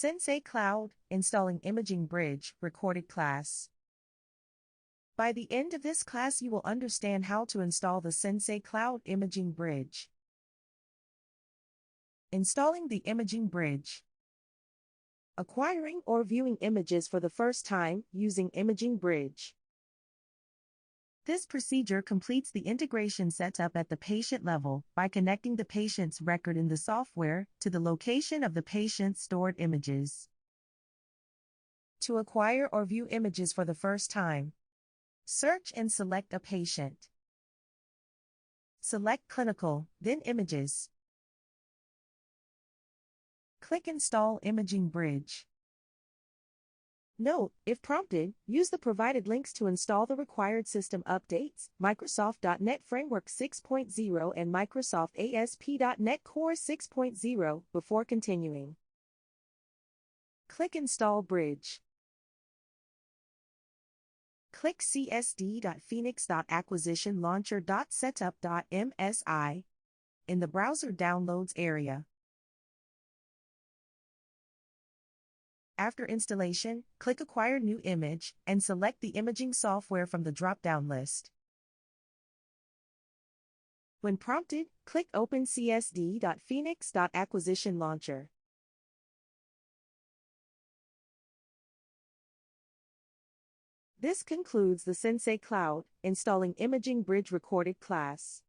Sensei Cloud, Installing Imaging Bridge, Recorded Class. By the end of this class you will understand how to install the Sensei Cloud Imaging Bridge. Installing the Imaging Bridge. Acquiring or viewing images for the first time using Imaging Bridge. This procedure completes the integration setup at the patient level by connecting the patient's record in the software to the location of the patient's stored images. To acquire or view images for the first time, search and select a patient. Select Clinical, then Images. Click Install Imaging Bridge. Note, if prompted, use the provided links to install the required system updates, Microsoft.NET Framework 6.0 and Microsoft ASP.NET Core 6.0 before continuing. Click Install Bridge. Click csd.phoenix.acquisitionlauncher.setup.msi in the browser downloads area. After installation, click Acquire New Image and select the imaging software from the drop-down list. When prompted, click Open csd.phoenix.acquisitionlauncher. This concludes the Sensei Cloud Installing Imaging Bridge Recorded class.